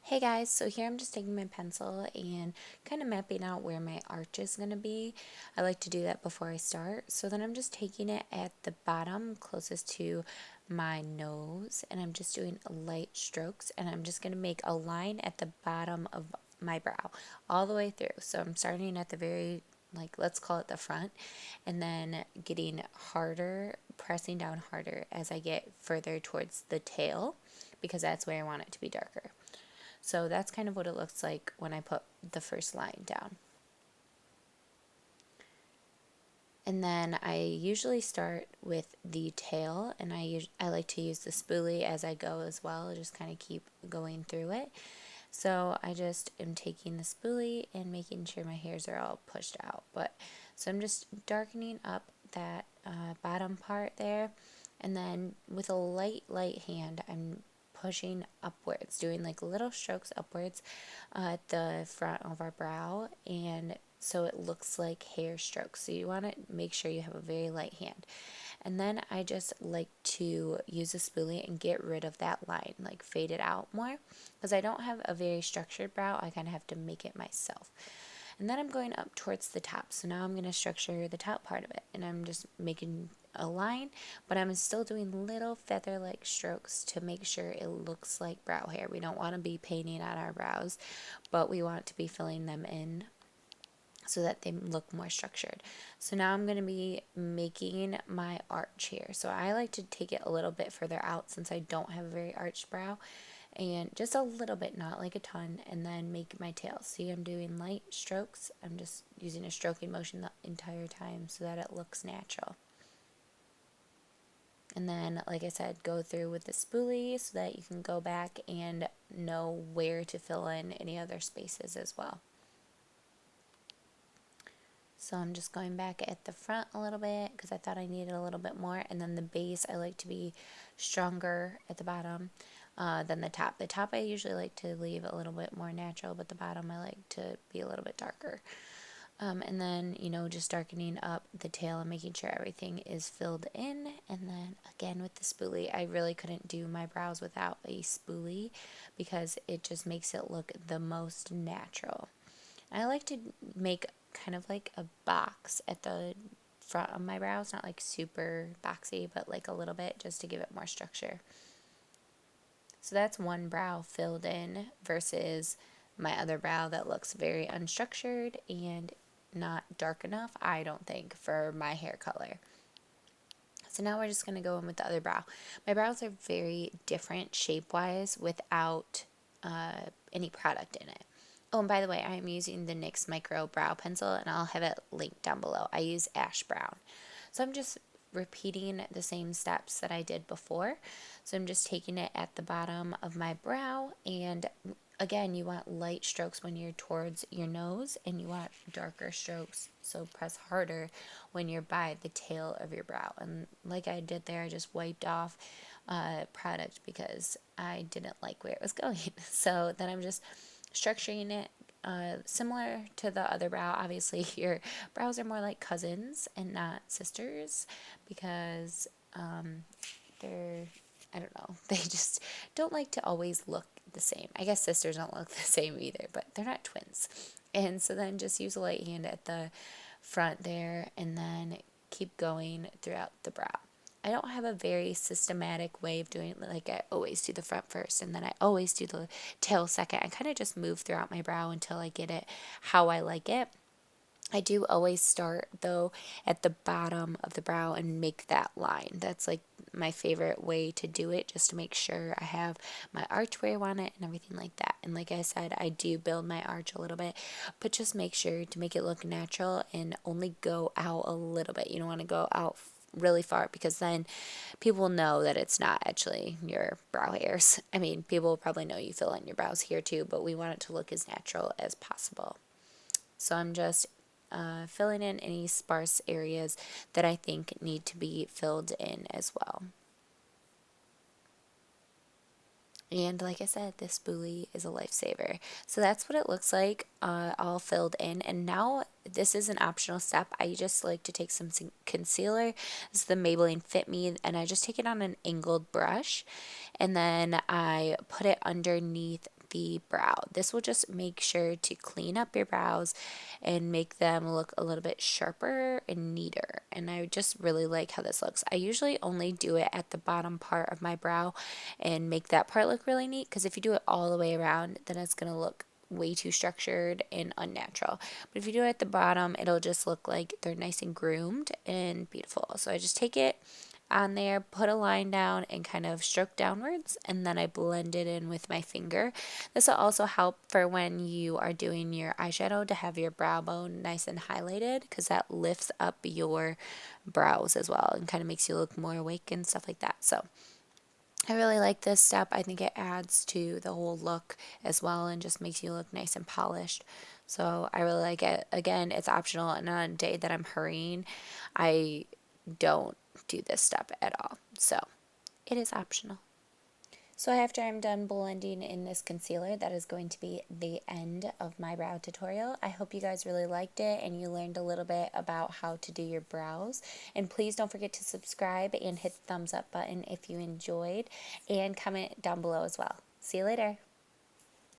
Hey guys, so here I'm just taking my pencil and kind of mapping out where my arch is going to be. I like to do that before I start. So then I'm just taking it at the bottom closest to my nose and I'm just doing light strokes and I'm just going to make a line at the bottom of my brow all the way through. So I'm starting at the very, like, let's call it the front, and then getting harder, pressing down harder as I get further towards the tail because that's where I want it to be darker. So that's kind of what it looks like when I put the first line down. And then I usually start with the tail, and I like to use the spoolie as I go as well, just kind of keep going through it. So I just am taking the spoolie and making sure my hairs are all pushed out. So I'm just darkening up that bottom part there, and then with a light hand, I'm pushing upwards, doing like little strokes upwards at the front of our brow, and so it looks like hair strokes. So you want to make sure you have a very light hand. And then I just like to use a spoolie and get rid of that line, like fade it out more, because I don't have a very structured brow. I kind of have to make it myself. And then I'm going up towards the top. So now I'm going to structure the top part of it. And I'm just making a line, but I'm still doing little feather-like strokes to make sure it looks like brow hair. We don't want to be painting on our brows, but we want to be filling them in so that they look more structured. So now I'm going to be making my arch here. So I like to take it a little bit further out since I don't have a very arched brow, and just a little bit, not like a ton, and then make my tail. See, I'm doing light strokes. I'm just using a stroking motion the entire time so that it looks natural. And then, like I said, go through with the spoolie so that you can go back and know where to fill in any other spaces as well. So I'm just going back at the front a little bit because I thought I needed a little bit more. And then the base, I like to be stronger at the bottom than the top. The top I usually like to leave a little bit more natural, but the bottom I like to be a little bit darker. And then, just darkening up the tail and making sure everything is filled in. And then again with the spoolie, I really couldn't do my brows without a spoolie because it just makes it look the most natural. I like to make kind of like a box at the front of my brows, not like super boxy, but like a little bit just to give it more structure. So that's one brow filled in versus my other brow that looks very unstructured and not dark enough, I don't think, for my hair color. So now we're just going to go in with the other brow. My brows are very different shape-wise without any product in it. Oh, and by the way, I'm using the NYX Micro Brow Pencil, and I'll have it linked down below. I use ash brown. So I'm just repeating the same steps that I did before. So I'm just taking it at the bottom of my brow, and again, you want light strokes when you're towards your nose, and you want darker strokes, so press harder when you're by the tail of your brow. And like I did there, I just wiped off product because I didn't like where it was going. So then I'm just structuring it similar to the other brow. Obviously, your brows are more like cousins and not sisters because they're, I don't know, they just don't like to always look the same. I guess sisters don't look the same either, but they're not twins. And so then just use a light hand at the front there and then keep going throughout the brow. I don't have a very systematic way of doing it. Like I always do the front first and then I always do the tail second. I kind of just move throughout my brow until I get it how I like it. I do always start though at the bottom of the brow and make that line. That's like my favorite way to do it, just to make sure I have my arch where I want it and everything like that. And like I said, I do build my arch a little bit, but just make sure to make it look natural and only go out a little bit. You don't want to go out really far because then people know that it's not actually your brow hairs. I mean, people will probably know you fill in your brows here too, but we want it to look as natural as possible. So I'm just filling in any sparse areas that I think need to be filled in as well. And like I said, this spoolie is a lifesaver. So that's what it looks like all filled in. And now this is an optional step. I just like to take some concealer. This is the Maybelline Fit Me. And I just take it on an angled brush. And then I put it underneath the brow. This will just make sure to clean up your brows and make them look a little bit sharper and neater. And I just really like how this looks. I usually only do it at the bottom part of my brow and make that part look really neat, because if you do it all the way around, then it's going to look way too structured and unnatural. But if you do it at the bottom, it'll just look like they're nice and groomed and beautiful. So I just take it on there, put a line down, and kind of stroke downwards, and then I blend it in with my finger. This will also help for when you are doing your eyeshadow to have your brow bone nice and highlighted, because that lifts up your brows as well and kind of makes you look more awake and stuff like that. So I really like this step. I think it adds to the whole look as well and just makes you look nice and polished. So I really like it. Again, it's optional, and on a day that I'm hurrying, I don't do this step at all. So it is optional. So after I'm done blending in this concealer, that is going to be the end of my brow tutorial. I hope you guys really liked it and you learned a little bit about how to do your brows. And please don't forget to subscribe and hit the thumbs up button if you enjoyed, and comment down below as well. See you later.